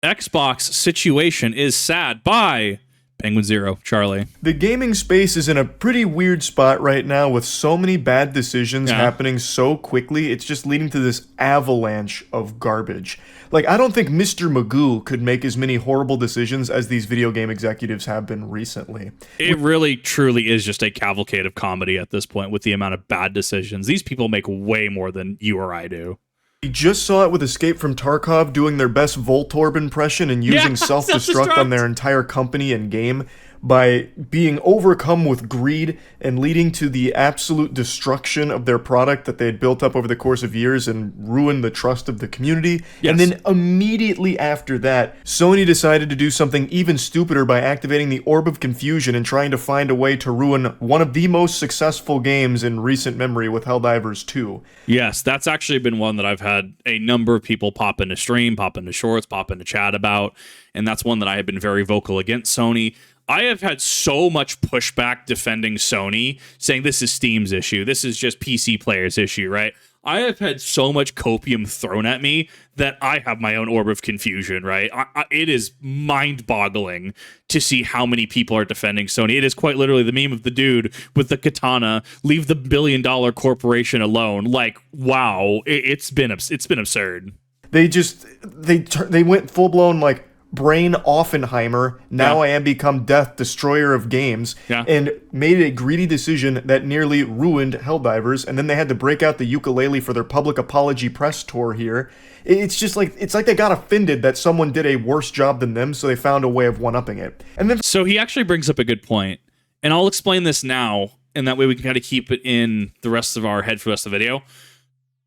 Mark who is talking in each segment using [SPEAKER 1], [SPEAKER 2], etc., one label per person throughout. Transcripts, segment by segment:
[SPEAKER 1] Xbox situation is sad by penguinz0. Charlie.
[SPEAKER 2] The gaming space is in a pretty weird spot right now with so many bad decisions happening so quickly. It's just leading to this avalanche of garbage. Like, I don't think Mr. Magoo could make as many horrible decisions as these video game executives have been recently.
[SPEAKER 1] It really, truly is just a cavalcade of comedy at this point with the amount of bad decisions. These people make way more than you or I do.
[SPEAKER 2] We just saw it with Escape from Tarkov doing their best Voltorb impression and using self-destruct on their entire company and game by being overcome with greed and leading to the absolute destruction of their product that they had built up over the course of years and ruined the trust of the community.
[SPEAKER 1] Yes.
[SPEAKER 2] And then immediately after that, Sony decided to do something even stupider by activating the Orb of Confusion and trying to find a way to ruin one of the most successful games in recent memory with Helldivers 2.
[SPEAKER 1] Yes, that's actually been one that I've had a number of people pop into stream, pop into shorts, pop into chat about, and that's one that I have been very vocal against Sony. I have had so much pushback defending Sony, saying this is Steam's issue, this is just PC players' issue, right? I have had so much copium thrown at me that I have my own Orb of Confusion, right? It is mind-boggling to see how many people are defending Sony. It is quite literally the meme of the dude with the katana, leave the billion-dollar corporation alone. Like, wow, it's been absurd.
[SPEAKER 2] They went full-blown, like, Brain Offenheimer, now I am become Death, Destroyer of Games, and made a greedy decision that nearly ruined Helldivers, and then they had to break out the ukulele for their public apology press tour here. It's just like, it's like they got offended that someone did a worse job than them, so they found a way of one-upping it. And then,
[SPEAKER 1] so he actually brings up a good point, and I'll explain this now, and that way we can kind of keep it in the rest of our head for the rest of the video.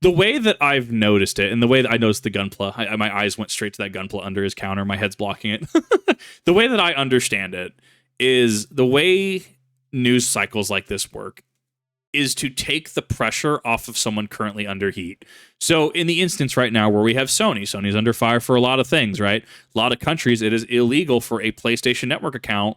[SPEAKER 1] The way that I've noticed it, and the way that I noticed the Gunpla, my eyes went straight to that Gunpla under his counter. My head's blocking it. The way that I understand it is the way news cycles like this work is to take the pressure off of someone currently under heat. So in the instance right now where we have Sony's under fire for a lot of things, right? A lot of countries, it is illegal for a PlayStation Network account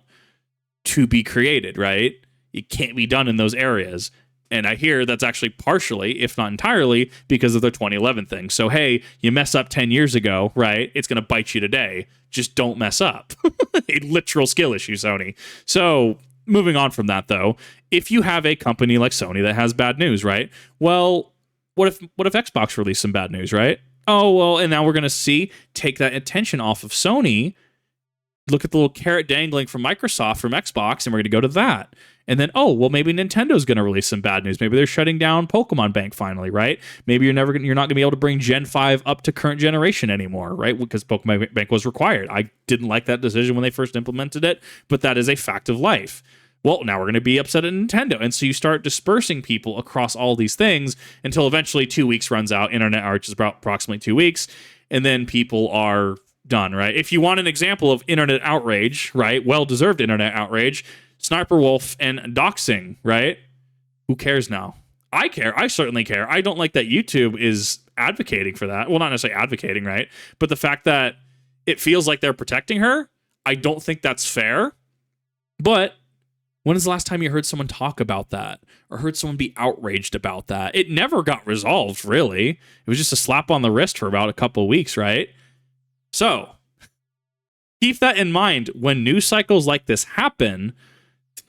[SPEAKER 1] to be created, right? It can't be done in those areas. And I hear that's actually partially, if not entirely, because of their 2011 thing. So, hey, you mess up 10 years ago, right? It's going to bite you today. Just don't mess up. A literal skill issue, Sony. So, moving on from that, though, if you have a company like Sony that has bad news, right? Well, what if Xbox released some bad news, right? Oh, well, and now we're going to take that attention off of Sony, look at the little carrot dangling from Microsoft, from Xbox, and we're going to go to that. And then, oh, well, maybe Nintendo's going to release some bad news. Maybe they're shutting down Pokemon Bank finally, right? Maybe you're not going to be able to bring Gen 5 up to current generation anymore, right? Because Pokemon Bank was required. I didn't like that decision when they first implemented it, but that is a fact of life. Well, now we're going to be upset at Nintendo. And so you start dispersing people across all these things until eventually 2 weeks runs out. Internet outage is about approximately 2 weeks. And then people are done, right? If you want an example of internet outrage, right? Well-deserved internet outrage, Sniper Wolf and doxing, right? Who cares now? I care. I certainly care. I don't like that YouTube is advocating for that. Well, not necessarily advocating, right? But the fact that it feels like they're protecting her, I don't think that's fair. But when is the last time you heard someone talk about that or heard someone be outraged about that? It never got resolved, really. It was just a slap on the wrist for about a couple of weeks, right? So keep that in mind when news cycles like this happen.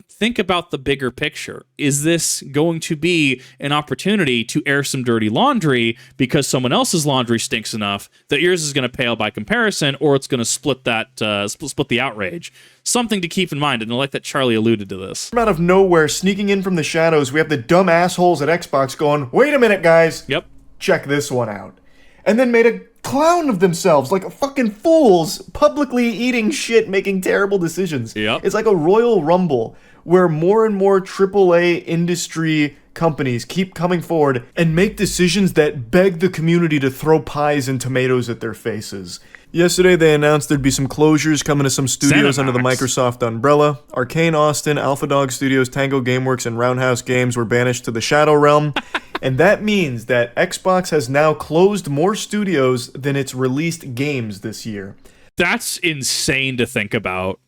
[SPEAKER 1] Think about the bigger picture. Is this going to be an opportunity to air some dirty laundry because someone else's laundry stinks enough that yours is going to pale by comparison, or it's going to split the outrage? Something to keep in mind, and I like that Charlie alluded to this.
[SPEAKER 2] Out of nowhere, sneaking in from the shadows, we have the dumb assholes at Xbox going, wait a minute, guys.
[SPEAKER 1] Yep.
[SPEAKER 2] Check this one out. And then made a clown of themselves, like fucking fools, publicly eating shit, making terrible decisions.
[SPEAKER 1] Yep.
[SPEAKER 2] It's like a Royal Rumble, where more and more AAA industry companies keep coming forward and make decisions that beg the community to throw pies and tomatoes at their faces. Yesterday, they announced there'd be some closures coming to some studios under the Microsoft umbrella. Arcane Austin, Alpha Dog Studios, Tango Gameworks, and Roundhouse Games were banished to the Shadow Realm. And that means that Xbox has now closed more studios than it's released games this year.
[SPEAKER 1] That's insane to think about.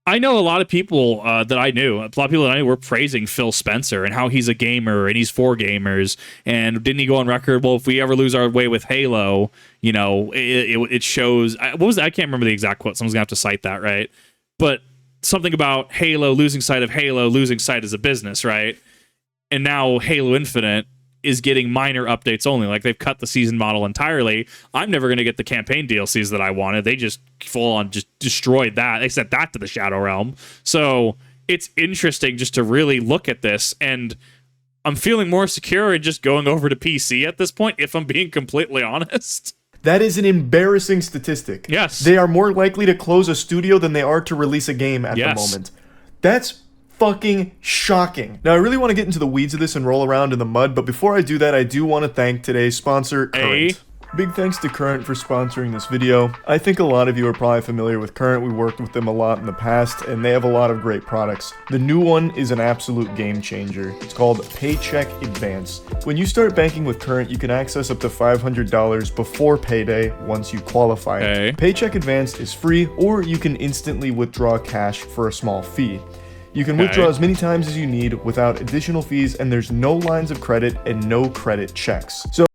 [SPEAKER 1] I know a lot of people that I knew, a lot of people that I knew were praising Phil Spencer and how he's a gamer and he's for gamers. And didn't he go on record? Well, if we ever lose our way with Halo, you know, it shows. What was that? I can't remember the exact quote. Someone's gonna have to cite that, right? But something about Halo, losing sight of Halo, losing sight as a business, right? And now Halo Infinite is getting minor updates only. Like, they've cut the season model entirely. I'm never going to get the campaign DLCs that I wanted. They just full on just destroyed that. They sent that to the Shadow Realm. So it's interesting just to really look at this, and I'm feeling more secure in just going over to PC at this point, if I'm being completely honest.
[SPEAKER 2] That is an embarrassing statistic.
[SPEAKER 1] Yes.
[SPEAKER 2] They are more likely to close a studio than they are to release a game at the moment. That's fucking shocking. Now, I really want to get into the weeds of this and roll around in the mud, but before I do that, I do want to thank today's sponsor, Current. Big thanks to Current for sponsoring this video. I think a lot of you are probably familiar with Current. We worked with them a lot in the past, and they have a lot of great products. The new one is an absolute game changer. It's called Paycheck Advance. When you start banking with Current, you can access up to $500 before payday once you qualify. Paycheck Advance is free, or you can instantly withdraw cash for a small fee. You can withdraw as many times as you need without additional fees, and there's no lines of credit and no credit checks. So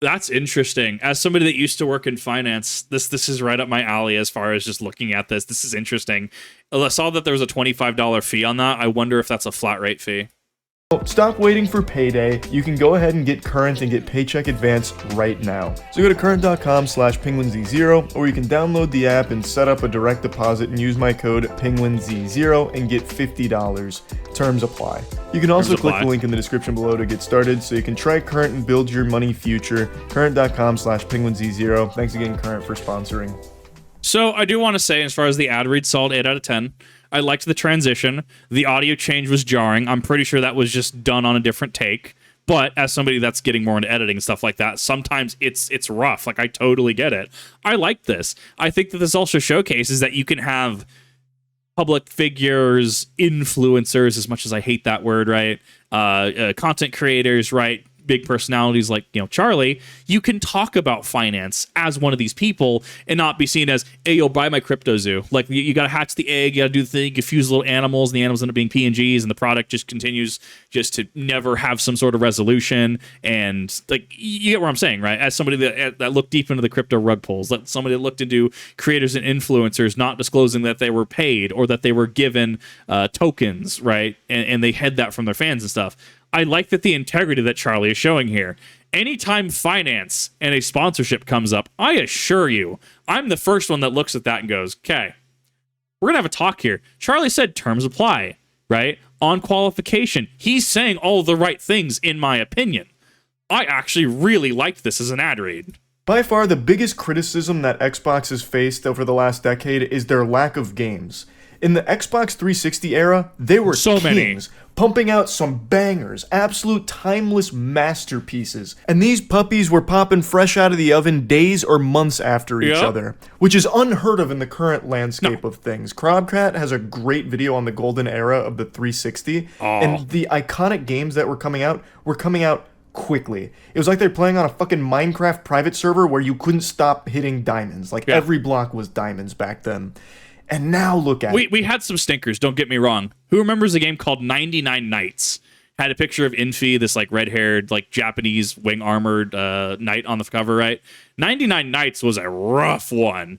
[SPEAKER 1] that's interesting. As somebody that used to work in finance, this is right up my alley as far as just looking at this. This is interesting. I saw that there was a $25 fee on that. I wonder if that's a flat rate fee.
[SPEAKER 2] stop waiting for payday. You can go ahead and get Current and get Paycheck Advance right now. So go to current.com/penguinz0, or you can download the app and set up a direct deposit and use my code penguinz0 and get $50. Terms apply. You can also click the link in the description below to get started so you can try Current and build your money future. current.com/penguinz0. Thanks again, Current, for sponsoring.
[SPEAKER 1] So I do want to say, as far as the ad read, solid 8 out of 10. I liked the transition. The audio change was jarring. I'm pretty sure that was just done on a different take. But as somebody that's getting more into editing and stuff like that, sometimes it's rough. Like, I totally get it. I like this. I think that this also showcases that you can have public figures, influencers, as much as I hate that word, right? Content creators, right? Big personalities like, you know, Charlie. You can talk about finance as one of these people and not be seen as, hey, yo, buy my crypto zoo. Like, you got to hatch the egg, you got to do the thing, you fuse little animals, and the animals end up being PNGs, and the product just continues just to never have some sort of resolution. And, like, you get what I'm saying, right? As somebody that looked deep into the crypto rug pulls, that somebody that looked into creators and influencers not disclosing that they were paid or that they were given tokens, right? And they had that from their fans and stuff. I like that the integrity that Charlie is showing here. Anytime finance and a sponsorship comes up, I assure you, I'm the first one that looks at that and goes, okay, we're going to have a talk here. Charlie said terms apply, right? On qualification. He's saying all the right things, in my opinion. I actually really liked this as an ad read.
[SPEAKER 2] By far, the biggest criticism that Xbox has faced over the last decade is their lack of games. In the Xbox 360 era, they were
[SPEAKER 1] so
[SPEAKER 2] kings, pumping out some bangers, absolute timeless masterpieces. And these puppies were popping fresh out of the oven days or months after each other, which is unheard of in the current landscape of things. Crobcat has a great video on the golden era of the 360, and the iconic games that were coming out quickly. It was like they're playing on a fucking Minecraft private server where you couldn't stop hitting diamonds. Like, every block was diamonds back then. And now look at it.
[SPEAKER 1] We had some stinkers, don't get me wrong. Who remembers a game called 99 Nights? Had a picture of Infi, this like red-haired, like Japanese wing-armored knight on the cover, right? 99 Nights was a rough one.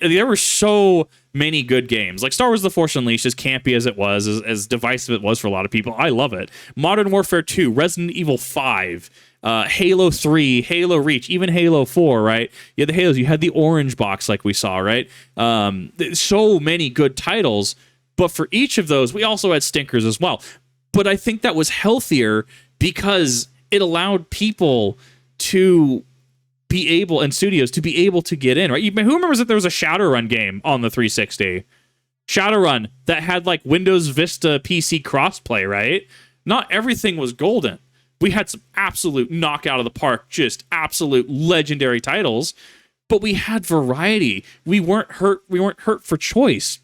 [SPEAKER 1] There were so many good games. Like Star Wars The Force Unleashed, as campy as it was, as divisive it was for a lot of people, I love it. Modern Warfare 2, Resident Evil 5, Halo 3, Halo Reach, even Halo 4, right? You had the Halos, you had the orange box like we saw, right? So many good titles, but for each of those, we also had stinkers as well. But I think that was healthier because it allowed people to be able, and studios to be able to get in, right? Who remembers that there was a Shadowrun game on the 360? Shadowrun that had like Windows Vista PC crossplay, right? Not everything was golden. We had some absolute knockout of the park, just absolute legendary titles, but we had variety. We weren't hurt for choice.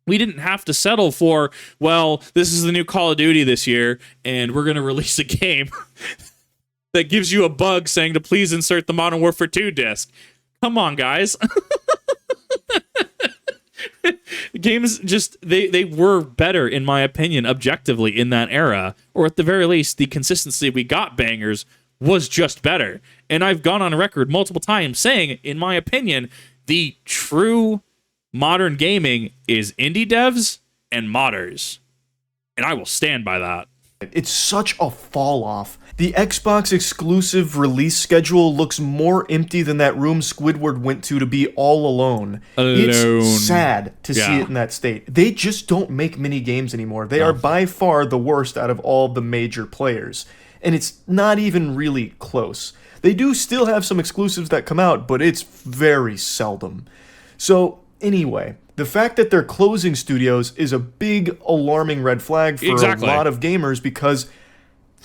[SPEAKER 1] We didn't have to settle for, well, this is the new Call of Duty this year, and we're going to release a game that gives you a bug saying to please insert the Modern Warfare 2 disc. Come on, guys. Games just they were better, in my opinion, objectively in that era, or at the very least, the consistency we got bangers was just better. And I've gone on record multiple times saying, in my opinion, the true modern gaming is indie devs and modders, and I will stand by that.
[SPEAKER 2] It's such a fall off. The Xbox exclusive release schedule looks more empty than that room Squidward went to be all alone. It's sad to see it in that state. They just don't make many games anymore. They are by far the worst out of all the major players. And it's not even really close. They do still have some exclusives that come out, but it's very seldom. So, anyway, the fact that they're closing studios is a big, alarming red flag for a lot of gamers because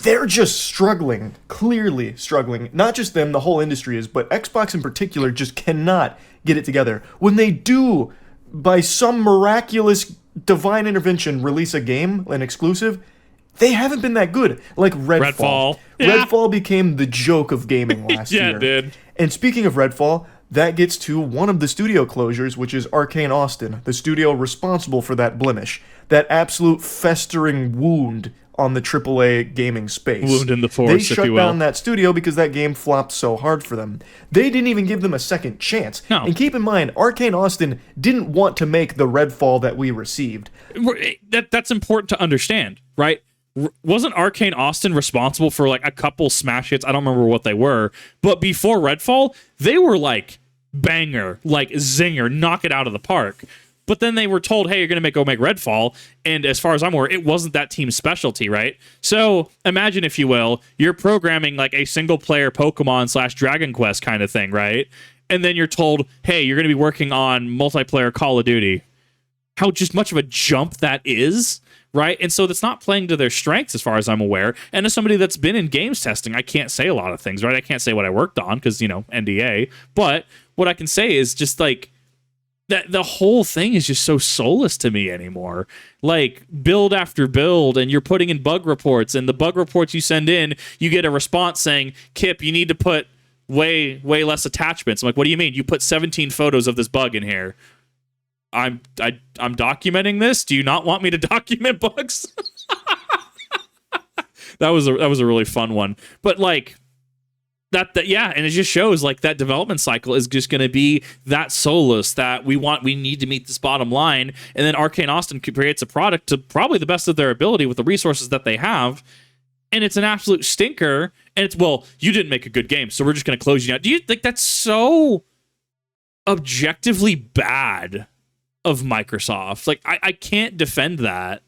[SPEAKER 2] they're just struggling, clearly struggling. Not just them, the whole industry is, but Xbox in particular just cannot get it together. When they do, by some miraculous divine intervention, release a game, an exclusive, they haven't been that good. Like Redfall. Redfall became the joke of gaming last year.
[SPEAKER 1] Yeah, it did.
[SPEAKER 2] And speaking of Redfall, that gets to one of the studio closures, which is Arcane Austin, the studio responsible for that blemish, that absolute festering wound on the AAA gaming space.
[SPEAKER 1] Wound in the force,
[SPEAKER 2] they shut down that studio because that game flopped so hard for them. They didn't even give them a second chance.
[SPEAKER 1] No.
[SPEAKER 2] And keep in mind, Arcane Austin didn't want to make the Redfall that we received.
[SPEAKER 1] That's important to understand, right? Wasn't Arcane Austin responsible for like a couple smash hits? I don't remember what they were, but before Redfall, they were like banger, like zinger, knock it out of the park. But then they were told, hey, you're going to go make Redfall. And as far as I'm aware, it wasn't that team's specialty, right? So imagine, if you will, you're programming like a single player Pokemon / Dragon Quest kind of thing, right? And then you're told, hey, you're going to be working on multiplayer Call of Duty. How just much of a jump that is, right? And so that's not playing to their strengths as far as I'm aware. And as somebody that's been in games testing, I can't say a lot of things, right? I can't say what I worked on because, you know, NDA. But what I can say is just like, that the whole thing is just so soulless to me anymore. Like, build after build, and you're putting in bug reports, and the bug reports you send in, you get a response saying, Kip, you need to put way less attachments. I'm like, what do you mean? You put 17 photos of this bug in here. I'm documenting this. Do you not want me to document bugs? That was a really fun one. But like, that yeah, and it just shows like that development cycle is just going to be that soulless, that we need to meet this bottom line, and then Arcane Austin creates a product to probably the best of their ability with the resources that they have, and it's an absolute stinker. And it's, well, you didn't make a good game, so we're just going to close you out. Do you think that's so objectively bad of Microsoft? Like, I can't defend that.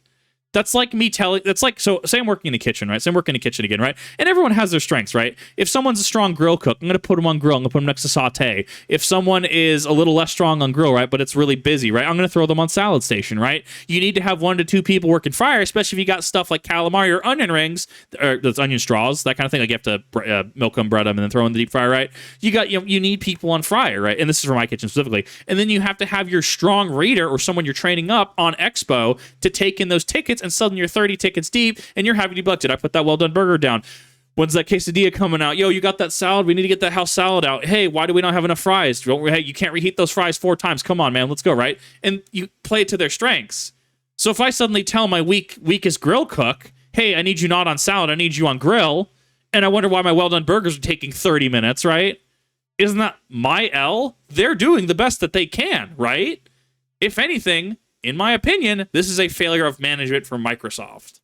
[SPEAKER 1] That's like me telling, that's like, so say I'm working in a kitchen, right? So I'm working in a kitchen again, right? And everyone has their strengths, right? If someone's a strong grill cook, I'm going to put them on grill. I'm going to put them next to saute. If someone is a little less strong on grill, right, but it's really busy, right, I'm going to throw them on salad station, right? You need to have 1 to 2 people working fryer, especially if you got stuff like calamari or onion rings, or those onion straws, that kind of thing. Like you have to milk them, bread them, and then throw them in the deep fryer, right? You need people on fryer, right? And this is for my kitchen specifically. And then you have to have your strong reader or someone you're training up on Expo to take in those tickets, and suddenly you're 30 tickets deep, and you're having to be like, did I put that well-done burger down? When's that quesadilla coming out? Yo, you got that salad? We need to get that house salad out. Hey, why do we not have enough fries? Hey, you can't reheat those fries 4 times. Come on, man, let's go, right? And you play it to their strengths. So if I suddenly tell my weakest grill cook, hey, I need you not on salad, I need you on grill, and I wonder why my well-done burgers are taking 30 minutes, right? Isn't that my L? They're doing the best that they can, right? If anything, in my opinion, this is a failure of management from Microsoft.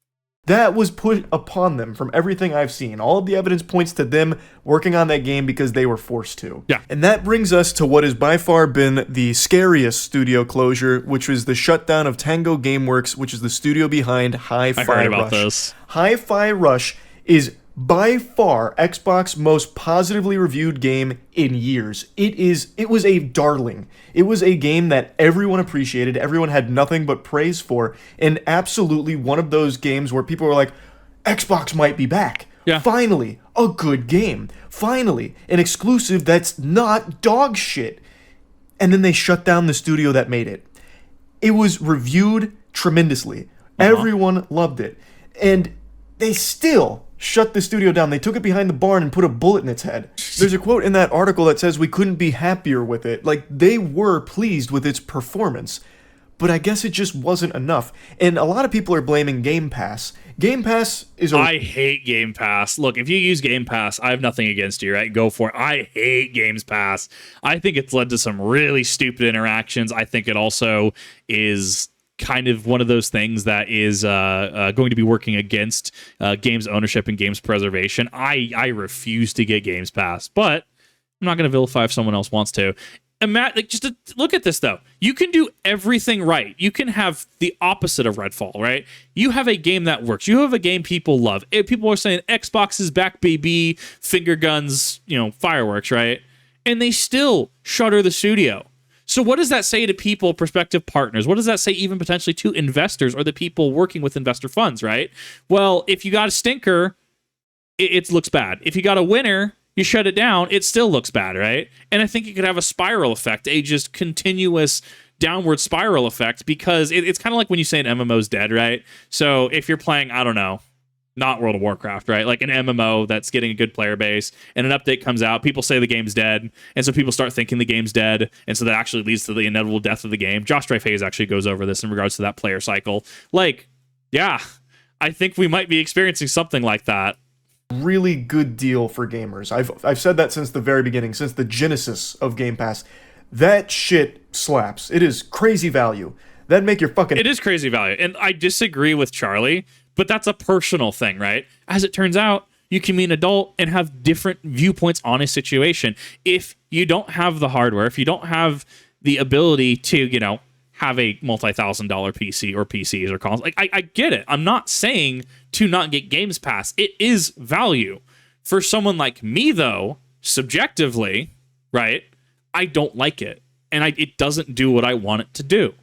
[SPEAKER 2] That was put upon them from everything I've seen. All of the evidence points to them working on that game because they were forced to.
[SPEAKER 1] Yeah.
[SPEAKER 2] And that brings us to what has by far been the scariest studio closure, which was the shutdown of Tango Gameworks, which is the studio behind Hi-Fi Rush.
[SPEAKER 1] I heard about this.
[SPEAKER 2] Hi-Fi Rush is by far Xbox's most positively reviewed game in years. It was a darling. It was a game that everyone appreciated, everyone had nothing but praise for, and absolutely one of those games where people were like, Xbox might be back.
[SPEAKER 1] Yeah.
[SPEAKER 2] Finally, a good game. Finally, an exclusive that's not dog shit. And then they shut down the studio that made it. It was reviewed tremendously. Everyone loved it. And they still shut the studio down. They took it behind the barn and put a bullet in its head. There's a quote in that article that says we couldn't be happier with it. Like, they were pleased with its performance. but I guess it just wasn't enough. And a lot of people are blaming Game Pass. Game Pass is
[SPEAKER 1] I hate Game Pass. Look, if you use Game Pass, I have nothing against you, right? Go for it. I hate Games Pass. I think it's led to some really stupid interactions. I think it also is kind of one of those things that is going to be working against games ownership and games preservation. I refuse to get Games Pass, but I'm not going to vilify if someone else wants to. And Matt, just to look at this, though. You can do everything right. You can have the opposite of Redfall, right? You have a game that works. You have a game people love. People are saying Xbox is back, baby, finger guns, fireworks, right? And they still shutter the studio. So what does that say to people, prospective partners? What does that say even potentially to investors or the people working with investor funds, right? Well, if you got a stinker, it looks bad. If you got a winner, you shut it down, it still looks bad, right? And I think it could have a spiral effect, a just continuous downward spiral effect, because it's kind of like when you say an MMO's dead, right? So if you're playing, I don't know, not World of Warcraft, right? Like an MMO that's getting a good player base, and an update comes out, people say the game's dead, and so people start thinking the game's dead, and so that actually leads to the inevitable death of the game. Josh Dreyfus actually goes over this in regards to that player cycle. Like, yeah, I think we might be experiencing something like that.
[SPEAKER 2] Really good deal for gamers. I've said that since the very beginning, since the genesis of Game Pass. That shit slaps. It is crazy value. That'd make your fucking...
[SPEAKER 1] It is crazy value. And I disagree with Charlie, but that's a personal thing, right? As it turns out, you can be an adult and have different viewpoints on a situation. If you don't have the hardware, if you don't have the ability to, have a multi-$1,000 PC or PCs or consoles. Like, I get it. I'm not saying to not get Games Pass. It is value. For someone like me, though, subjectively, right, I don't like it. And it doesn't do what I want it to do.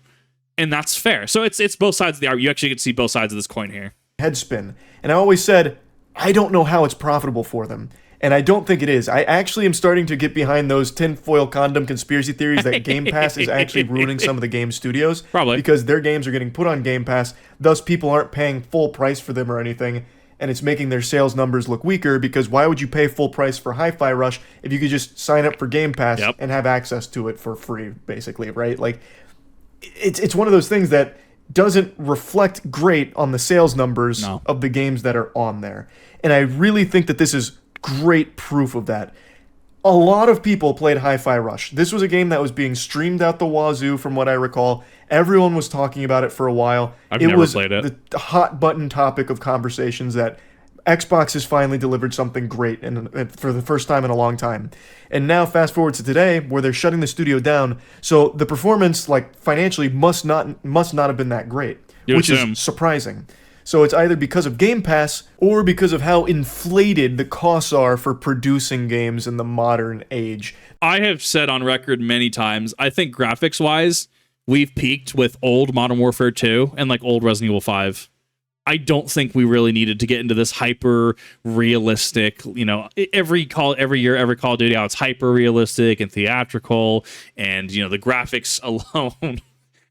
[SPEAKER 1] And that's fair. So it's both sides of the argument. You actually get to see both sides of this coin here.
[SPEAKER 2] Headspin. And I always said, I don't know how it's profitable for them. And I don't think it is. I actually am starting to get behind those tinfoil condom conspiracy theories that Game Pass is actually ruining some of the game studios.
[SPEAKER 1] Probably.
[SPEAKER 2] Because their games are getting put on Game Pass, thus people aren't paying full price for them or anything, and it's making their sales numbers look weaker, because why would you pay full price for Hi-Fi Rush if you could just sign up for Game Pass and have access to it for free, basically, right? Like, it's one of those things that doesn't reflect great on the sales numbers of the games that are on there. And I really think that this is great proof of that. A lot of people played Hi-Fi Rush. This was a game that was being streamed out the wazoo, from what I recall. Everyone was talking about it for a while.
[SPEAKER 1] I've never played it.
[SPEAKER 2] The hot button topic of conversations that Xbox has finally delivered something great, and for the first time in a long time. And now fast forward to today, where they're shutting the studio down. So the performance, like, financially must not have been that great, which is surprising. So it's either because of Game Pass or because of how inflated the costs are for producing games in the modern age.
[SPEAKER 1] I have said on record many times, I think graphics-wise, we've peaked with old Modern Warfare 2 and like old Resident Evil 5. I don't think we really needed to get into this hyper realistic, every Call of Duty out, it's hyper realistic and theatrical, and the graphics alone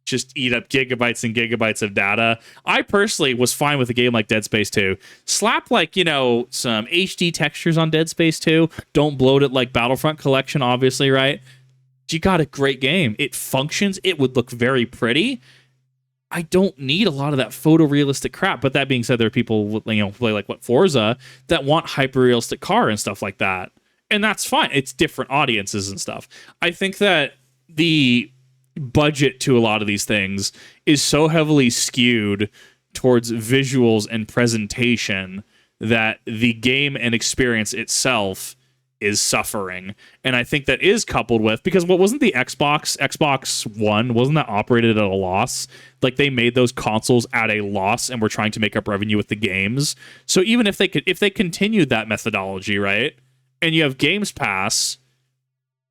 [SPEAKER 1] just eat up gigabytes and gigabytes of data. I personally was fine with a game like Dead Space 2. Slap some HD textures on Dead Space 2. Don't bloat it like Battlefront Collection, obviously, right? You got a great game. It functions. It would look very pretty. I don't need a lot of that photorealistic crap. But that being said, there are people, play like Forza, that want hyper-realistic car and stuff like that. And that's fine. It's different audiences and stuff. I think that the budget to a lot of these things is so heavily skewed towards visuals and presentation that the game and experience itself is suffering. And I think that is coupled with, because what wasn't the Xbox One, wasn't that operated at a loss? Like, they made those consoles at a loss and were trying to make up revenue with the games. So even if they continued that methodology, right, and you have Games Pass,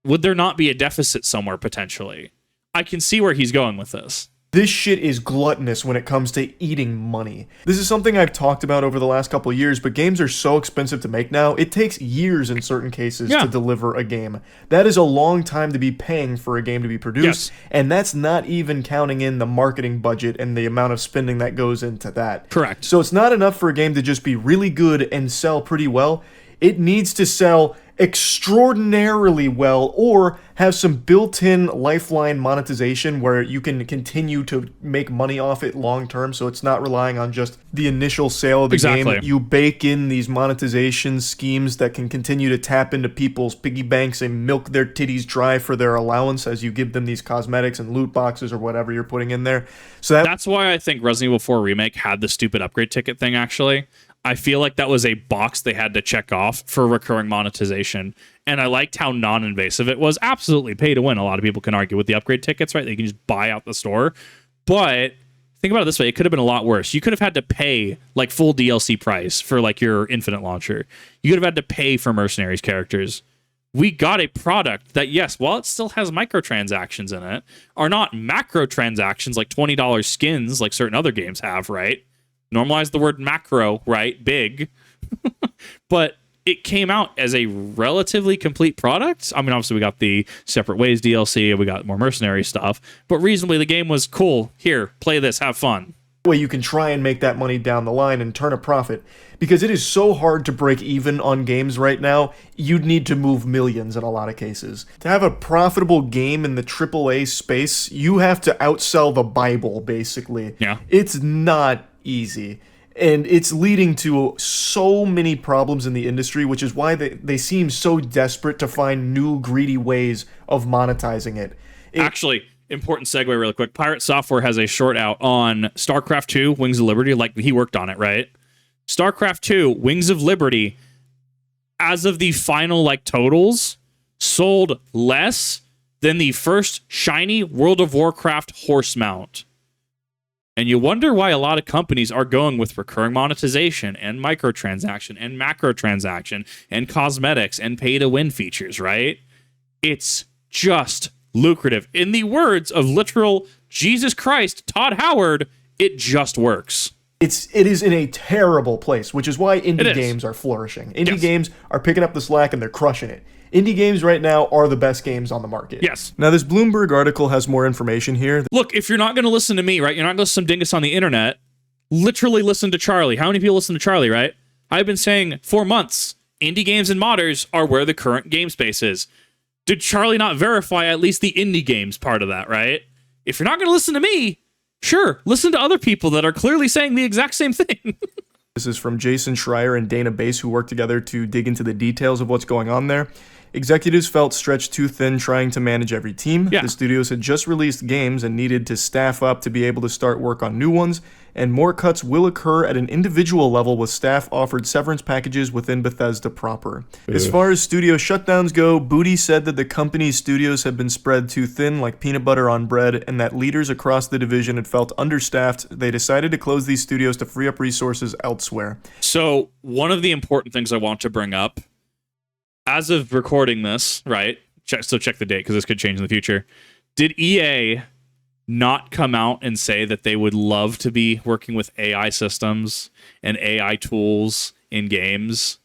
[SPEAKER 1] would there not be a deficit somewhere potentially? I can see where he's going with this.
[SPEAKER 2] This shit is gluttonous when it comes to eating money. This is something I've talked about over the last couple of years, but games are so expensive to make now, it takes years in certain cases to deliver a game. That is a long time to be paying for a game to be produced, and that's not even counting in the marketing budget and the amount of spending that goes into that.
[SPEAKER 1] Correct.
[SPEAKER 2] So it's not enough for a game to just be really good and sell pretty well. It needs to sell extraordinarily well, or have some built-in lifeline monetization where you can continue to make money off it long term, so it's not relying on just the initial sale of the game. You bake in these monetization schemes that can continue to tap into people's piggy banks and milk their titties dry for their allowance as you give them these cosmetics and loot boxes or whatever you're putting in there. So
[SPEAKER 1] that's why I think Resident Evil 4 Remake had the stupid upgrade ticket thing, actually. I feel like that was a box they had to check off for recurring monetization. And I liked how non-invasive it was. Absolutely pay to win. A lot of people can argue with the upgrade tickets, right? They can just buy out the store. But think about it this way. It could have been a lot worse. You could have had to pay like full DLC price for like your Infinite launcher. You could have had to pay for Mercenaries characters. We got a product that, yes, while it still has microtransactions in it, are not macro transactions like $20 skins like certain other games have, right? Normalize the word macro, right? Big. But it came out as a relatively complete product. I mean, obviously, we got the Separate Ways DLC, and we got more mercenary stuff. But reasonably, the game was cool. Here, play this, have fun.
[SPEAKER 2] Way you can try and make that money down the line and turn a profit, because it is so hard to break even on games right now. You'd need to move millions in a lot of cases to have a profitable game in the AAA space. You have to outsell the Bible, basically.
[SPEAKER 1] Yeah,
[SPEAKER 2] it's not easy, and it's leading to so many problems in the industry, which is why they seem so desperate to find new greedy ways of monetizing it.
[SPEAKER 1] Actually, important segue really quick. Pirate Software has a short out on StarCraft 2 Wings of Liberty. Like, he worked on it, right? StarCraft 2 Wings of Liberty, as of the final like totals, sold less than the first shiny World of Warcraft horse mount. And you wonder why a lot of companies are going with recurring monetization and microtransaction and macrotransaction and cosmetics and pay-to-win features, right? It's just lucrative. In the words of literal Jesus Christ, Todd Howard, it just works.
[SPEAKER 2] It is in a terrible place, which is why indie games are flourishing. Indie games are picking up the slack and they're crushing it. Indie games right now are the best games on the market.
[SPEAKER 1] Yes.
[SPEAKER 2] Now, this Bloomberg article has more information here.
[SPEAKER 1] Look, if you're not going to listen to me, right, you're not going to listen to some dingus on the internet, literally listen to Charlie. How many people listen to Charlie, right? I've been saying for months, indie games and modders are where the current game space is. Did Charlie not verify at least the indie games part of that, right? If you're not going to listen to me, sure, listen to other people that are clearly saying the exact same thing.
[SPEAKER 2] This is from Jason Schreier and Dana Bass, who worked together to dig into the details of what's going on there. Executives felt stretched too thin trying to manage every team.
[SPEAKER 1] Yeah.
[SPEAKER 2] The studios had just released games and needed to staff up to be able to start work on new ones, and more cuts will occur at an individual level with staff offered severance packages within Bethesda proper. As far as studio shutdowns go, Booty said that the company's studios had been spread too thin like peanut butter on bread, and that leaders across the division had felt understaffed. They decided to close these studios to free up resources elsewhere.
[SPEAKER 1] So one of the important things I want to bring up, as of recording this, right? Check the date because this could change in the future. Did EA not come out and say that they would love to be working with AI systems and AI tools in games?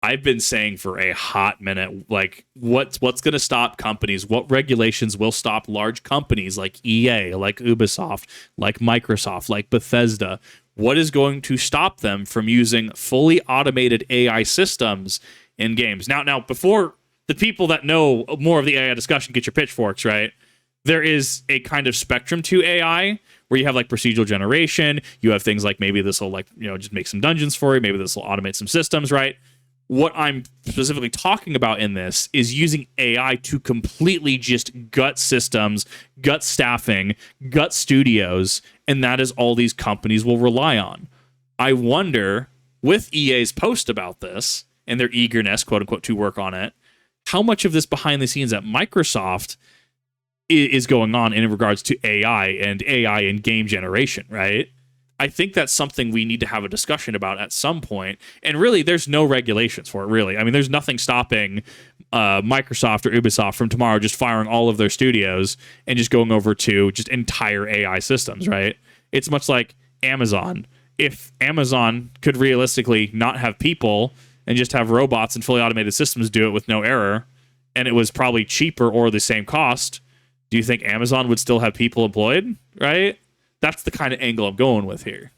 [SPEAKER 1] I've been saying for a hot minute, like, what's going to stop companies? What regulations will stop large companies like EA, like Ubisoft, like Microsoft, like Bethesda? What is going to stop them from using fully automated AI systems in games? Now, before the people that know more of the AI discussion get your pitchforks, right? There is a kind of spectrum to AI where you have like procedural generation. You have things like maybe this will just make some dungeons for you. Maybe this will automate some systems, right? What I'm specifically talking about in this is using AI to completely just gut systems, gut staffing, gut studios, and that is all these companies will rely on. I wonder, with EA's post about this and their eagerness, quote unquote, to work on it, how much of this behind the scenes at Microsoft is going on in regards to AI and game generation, right? I think that's something we need to have a discussion about at some point. And really, there's no regulations for it, really. I mean, there's nothing stopping Microsoft or Ubisoft from tomorrow just firing all of their studios and just going over to just entire AI systems, right? It's much like Amazon. If Amazon could realistically not have people and just have robots and fully automated systems do it with no error, and it was probably cheaper or the same cost, do you think Amazon would still have people employed, right? That's the kind of angle I'm going with here.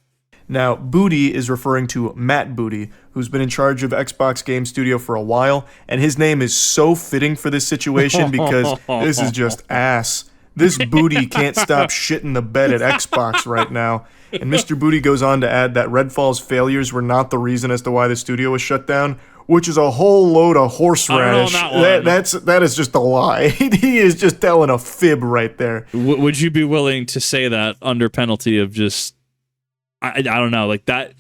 [SPEAKER 2] Now, Booty is referring to Matt Booty, who's been in charge of Xbox Game Studio for a while, and his name is so fitting for this situation because this is just ass. This Booty can't stop shitting the bed at Xbox right now. And Mr. Booty goes on to add that Redfall's failures were not the reason as to why the studio was shut down, which is a whole load of horseradish. That is just a lie. He is just telling a fib right there.
[SPEAKER 1] Would you be willing to say that under penalty of just, I don't know, like that,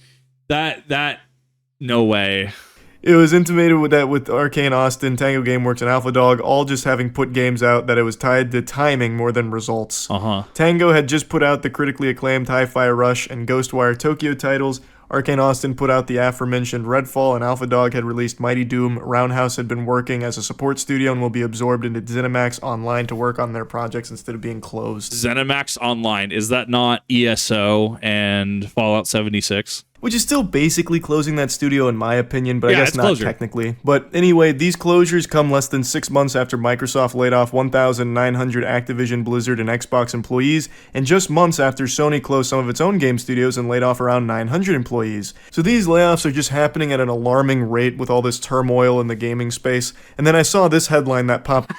[SPEAKER 1] no way.
[SPEAKER 2] It was intimated with Arcane Austin, Tango Gameworks, and Alpha Dog all just having put games out that it was tied to timing more than results. Tango had just put out the critically acclaimed Hi-Fi Rush and Ghostwire Tokyo titles. Arcane Austin put out the aforementioned Redfall, and Alpha Dog had released Mighty Doom. Roundhouse had been working as a support studio and will be absorbed into ZeniMax Online to work on their projects instead of being closed.
[SPEAKER 1] ZeniMax Online, is that not ESO and Fallout 76?
[SPEAKER 2] Which is still basically closing that studio in my opinion, but I guess not
[SPEAKER 1] closure.
[SPEAKER 2] Technically. But anyway, these closures come less than 6 months after Microsoft laid off 1,900 Activision, Blizzard, and Xbox employees, and just months after Sony closed some of its own game studios and laid off around 900 employees. So these layoffs are just happening at an alarming rate with all this turmoil in the gaming space. And then I saw this headline that popped.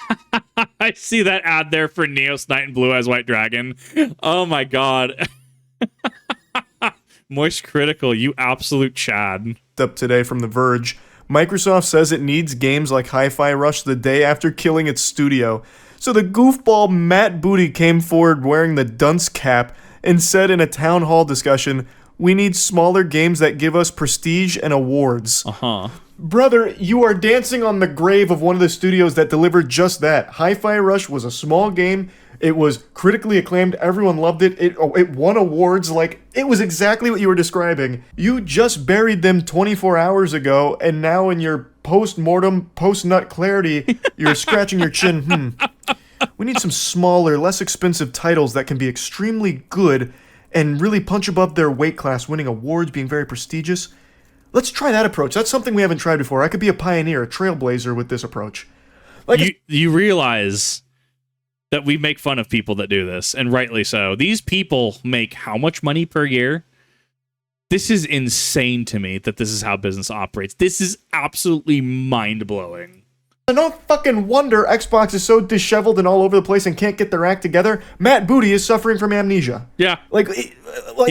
[SPEAKER 1] I see that ad there for Neos Knight and Blue Eyes White Dragon. Oh my god. Moistcritikal, you absolute Chad.
[SPEAKER 2] Up today from The Verge. Microsoft says it needs games like Hi-Fi Rush the day after killing its studio. So the goofball Matt Booty came forward wearing the dunce cap and said in a town hall discussion, "We need smaller games that give us prestige and awards." Brother, you are dancing on the grave of one of the studios that delivered just that. Hi-Fi Rush was a small game. It was critically acclaimed. Everyone loved it. It won awards. Like, it was exactly what you were describing. You just buried them 24 hours ago, and now in your post-mortem, post-nut clarity, you're scratching your chin. We need some smaller, less expensive titles that can be extremely good and really punch above their weight class, winning awards, being very prestigious. Let's try that approach. That's something we haven't tried before. I could be a pioneer, a trailblazer with this approach. Like,
[SPEAKER 1] you realize that we make fun of people that do this, and rightly so. These people make how much money per year? This is insane to me that this is how business operates. This is absolutely mind-blowing.
[SPEAKER 2] No fucking wonder Xbox is so disheveled and all over the place and can't get their act together. Matt Booty is suffering from amnesia.
[SPEAKER 1] Yeah.
[SPEAKER 2] Like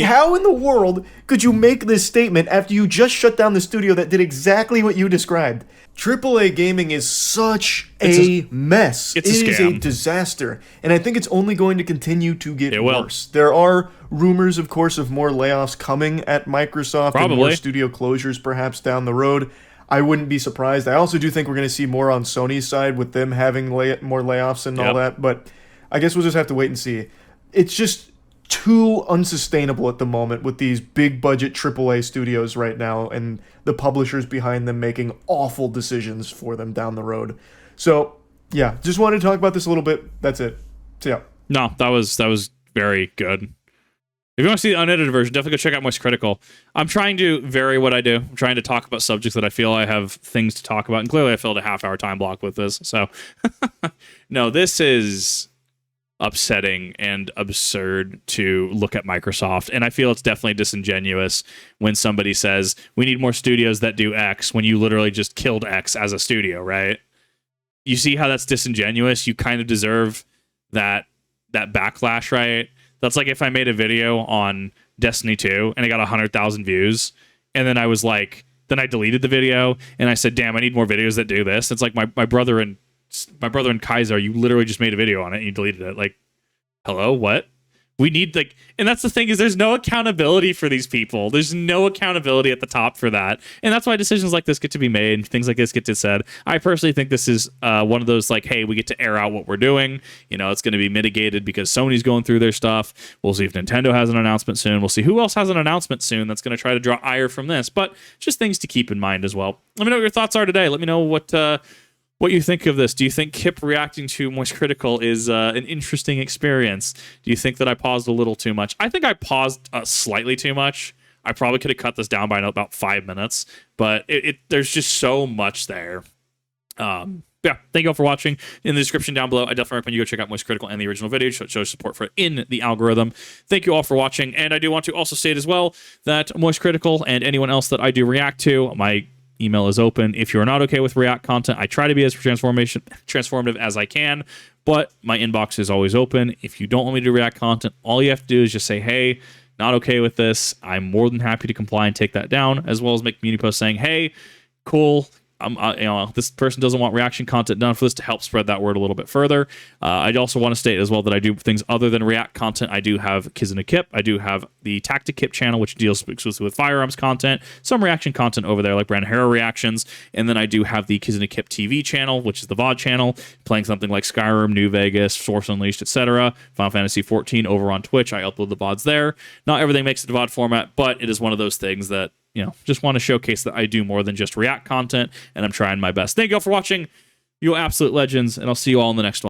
[SPEAKER 2] how in the world could you make this statement after you just shut down the studio that did exactly what you described? AAA gaming is such a mess.
[SPEAKER 1] It's a
[SPEAKER 2] It is a
[SPEAKER 1] scam.
[SPEAKER 2] disaster. And I think it's only going to continue to get worse. There are rumors, of course, of more layoffs coming at Microsoft and more studio closures perhaps down the road. I wouldn't be surprised. I also do think we're going to see more on Sony's side with them having more layoffs and all that. But I guess we'll just have to wait and see. It's just too unsustainable at the moment with these big budget AAA studios right now and the publishers behind them making awful decisions for them down the road. So, yeah, just wanted to talk about this a little bit. That's it. So, yeah.
[SPEAKER 1] No, that was very good. If you want to see the unedited version, definitely go check out Moistcritikal. I'm trying to vary what I do. I'm trying to talk about subjects that I feel I have things to talk about, and clearly I filled a half-hour time block with this. So, no, this is upsetting and absurd to look at Microsoft, and I feel it's definitely disingenuous when somebody says we need more studios that do X when you literally just killed X as a studio, right? You see how that's disingenuous? You kind of deserve that backlash, right? That's like if I made a video on Destiny 2 and I got 100,000 views, and then I was like, then I deleted the video and I said, damn, I need more videos that do this. It's like my brother and Kaiser, you literally just made a video on it and you deleted it. Like, hello, what? We need, like, and that's the thing, is there's no accountability for these people. There's no accountability at the top for that. And that's why decisions like this get to be made and things like this get to said. I personally think this is one of those, like, hey, we get to air out what we're doing. You know, it's going to be mitigated because Sony's going through their stuff. We'll see if Nintendo has an announcement soon. We'll see who else has an announcement soon that's going to try to draw ire from this. But just things to keep in mind as well. Let me know what your thoughts are today. Let me know what you think of this. Do you think Kip reacting to Moistcritikal is an interesting experience? Do you think that I paused a little too much? I think I paused slightly too much. I probably could have cut this down by about 5 minutes, but there's just so much there. Yeah, thank you all for watching. In the description down below, I definitely recommend you go check out Moistcritikal and the original video. It shows support for it in the algorithm. Thank you all for watching. And I do want to also state as well that Moistcritikal and anyone else that I do react to, my email is open. If you're not okay with React content, I try to be as transformative as I can, but my inbox is always open. If you don't want me to do React content, all you have to do is just say, hey, not okay with this. I'm more than happy to comply and take that down, as well as make community posts saying, hey, cool, this person doesn't want reaction content done for this, to help spread that word a little bit further. I also want to state as well that I do things other than React content. I do have Kiz and a Kip. I do have the Tactic Kip channel, which deals exclusively with firearms content, some reaction content over there, like Brandon Harrow reactions. And then I do have the Kiz and a Kip TV channel, which is the VOD channel, playing something like Skyrim, New Vegas, Force Unleashed, etc. Final Fantasy 14 over on Twitch. I upload the VODs there. Not everything makes it to VOD format, but it is one of those things that, just want to showcase that I do more than just React content, and I'm trying my best. Thank you all for watching. You absolute legends, and I'll see you all in the next one.